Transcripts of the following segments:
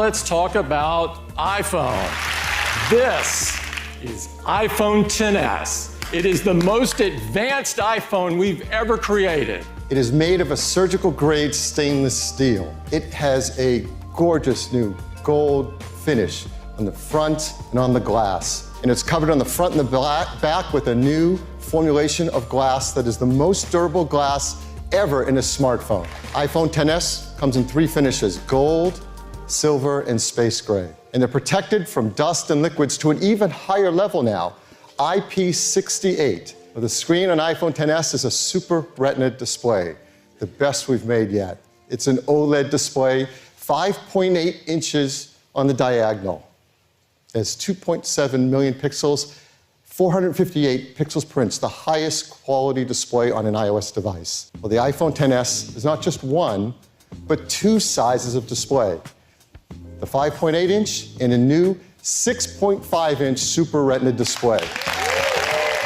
let's talk about iPhone. This is iPhone XS. It is the most advanced iPhone we've ever created. It is made of a surgical-grade stainless steel. It has a gorgeous new gold finish on the front and on the glass. And it's covered on the front and the back with a new formulation of glass that is the most durable glass ever in a smartphone. iPhone XS comes in 3 finishes: gold, silver, and space gray. And they're protected from dust and liquids to an even higher level now, IP68. The screen on iPhone XS is a Super Retina display, the best we've made yet. It's an OLED display, 5.8 inches on the diagonal. It has 2.7 million pixels, 458 pixels per inch, the highest quality display on an iOS device. Well, the iPhone XS is not just one, but 2 sizes of display. The 5.8 inch and a new 6.5 inch Super Retina display.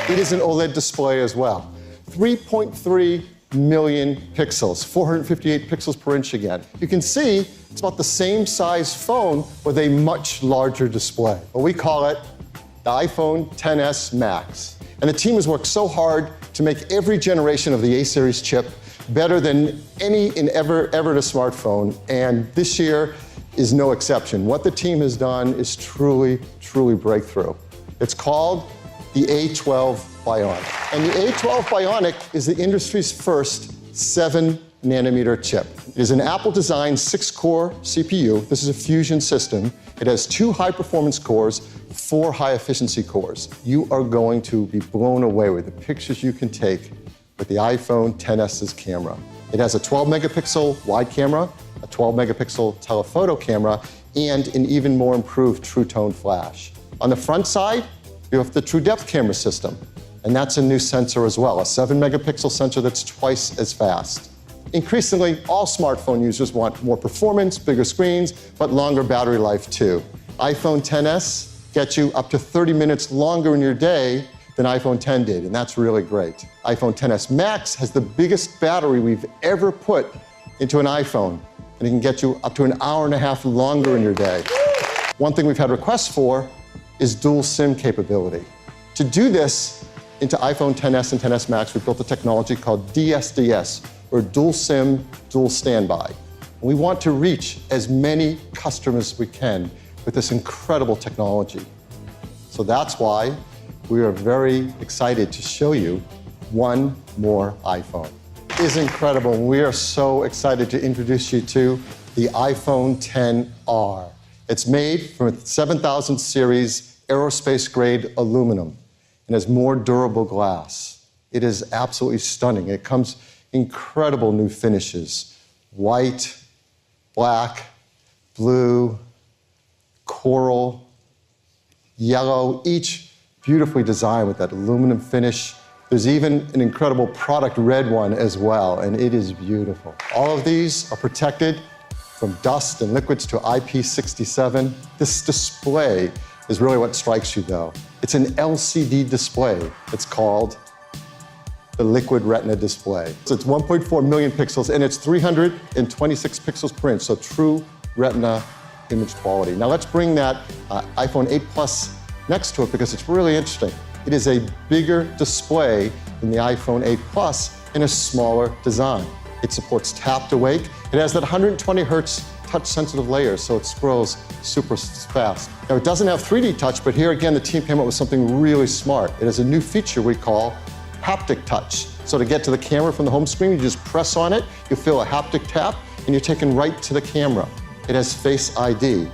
It is an OLED display as well. 3.3 million pixels, 458 pixels per inch again. You can see it's about the same size phone with a much larger display. Well, we call it the iPhone XS Max. And the team has worked so hard to make every generation of the A-series chip better than any ever in a smartphone. And this year is no exception. What the team has done is truly, truly breakthrough. It's called the A12 Bionic. And the A12 Bionic is the industry's first 7-nanometer chip. It is an Apple-designed 6-core CPU. This is a fusion system. It has 2 high-performance cores, 4 high-efficiency cores. You are going to be blown away with the pictures you can take with the iPhone XS's camera. It has a 12-megapixel wide camera, a 12-megapixel telephoto camera, and an even more improved True Tone flash. On the front side, you have the True Depth camera system, and that's a new sensor as well, a 7-megapixel sensor that's twice as fast. Increasingly, all smartphone users want more performance, bigger screens, but longer battery life too. iPhone XS gets you up to 30 minutes longer in your day than iPhone X did, and that's really great. iPhone XS Max has the biggest battery we've ever put into an iPhone, and it can get you up to an hour and a half longer in your day. One thing we've had requests for is dual SIM capability. To do this into iPhone XS and XS Max, we built a technology called DSDS, or Dual SIM, Dual Standby. And we want to reach as many customers as we can with this incredible technology. So that's why we are very excited to show you one more iPhone. It is incredible, and we are so excited to introduce you to the iPhone XR. It's made from a 7000 series aerospace-grade aluminum and has more durable glass. It is absolutely stunning. It comes incredible new finishes: white, black, blue, coral, yellow, each beautifully designed with that aluminum finish. There's even an incredible product red one as well, and it is beautiful. All of these are protected from dust and liquids to IP67. This display is really what strikes you, though. It's an LCD display. It's called the Liquid Retina display. So it's 1.4 million pixels, and it's 326 pixels per inch, so true Retina image quality. Now let's bring that iPhone 8 Plus next to it, because it's really interesting. It is a bigger display than the iPhone 8 Plus in a smaller design. It supports tap to wake. It has that 120 hertz touch-sensitive layer, so it scrolls super fast. Now, it doesn't have 3D touch, but here again, the team came up with something really smart. It has a new feature we call haptic touch. So to get to the camera from the home screen, you just press on it, you feel a haptic tap, and you're taken right to the camera. It has Face ID. And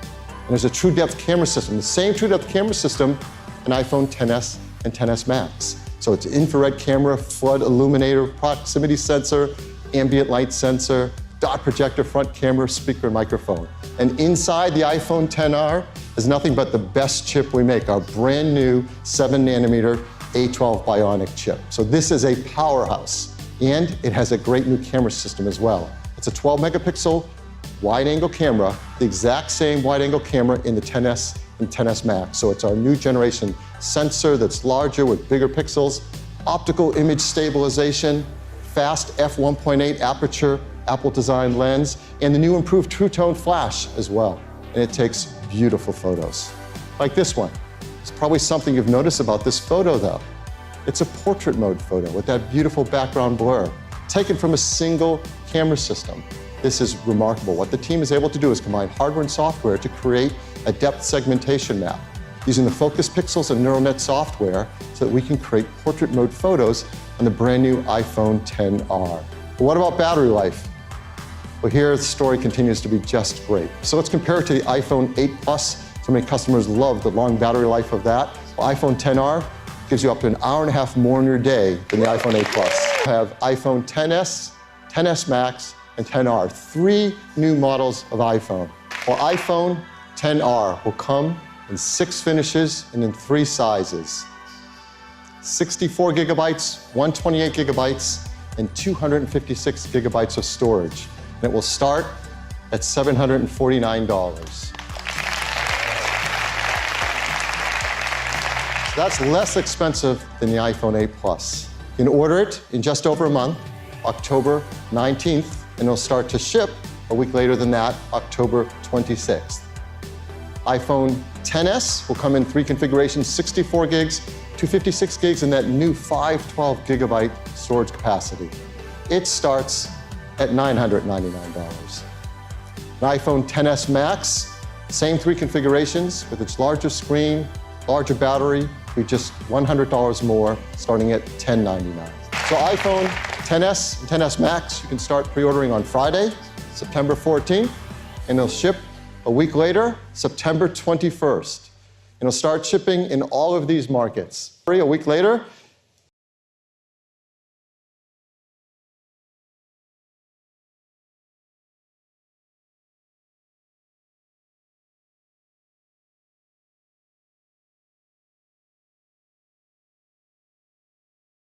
there's a True Depth camera system, the same True Depth camera system in iPhone XS and XS Max. So it's infrared camera, flood illuminator, proximity sensor, ambient light sensor, dot projector, front camera, speaker, and microphone. And inside the iPhone XR is nothing but the best chip we make, our brand new 7-nanometer A12 Bionic chip. So this is a powerhouse, and it has a great new camera system as well. It's a 12-megapixel wide-angle camera, the exact same wide-angle camera in the XS and XS Max. So it's our new generation sensor that's larger with bigger pixels, optical image stabilization, fast f1.8 aperture, Apple-designed lens, and the new improved True Tone flash as well. and it takes beautiful photos. Like this one. There's probably something you've noticed about this photo though. It's a portrait mode photo with that beautiful background blur, taken from a single camera system. This is remarkable. What the team is able to do is combine hardware and software to create a depth segmentation map using the focus pixels and neural net software so that we can create portrait mode photos on the brand new iPhone XR. But what about battery life? Well, here the story continues to be just great. So let's compare it to the iPhone 8 Plus. So many customers love the long battery life of that. Well, iPhone XR gives you up to an hour and a half more in your day than the iPhone 8 Plus. We have iPhone XS, XS Max, and XR, 3 new models of iPhone. Well, iPhone XR will come in 6 finishes and in 3 sizes. 64 gigabytes, 128 gigabytes, and 256 gigabytes of storage. And it will start at $749. That's less expensive than the iPhone 8 Plus. You can order it in just over a month, October 19th, and it'll start to ship a week later than that, October 26th. iPhone XS will come in 3 configurations, 64 gigs, 256 gigs, and that new 512 gigabyte storage capacity. It starts at $999. An iPhone XS Max, same 3 configurations with its larger screen, larger battery, be just $100 more, starting at $1099. So iPhone XS and XS Max, you can start pre-ordering on Friday, September 14th, and they'll ship a week later, September 21st. And it'll start shipping in all of these markets. A week later,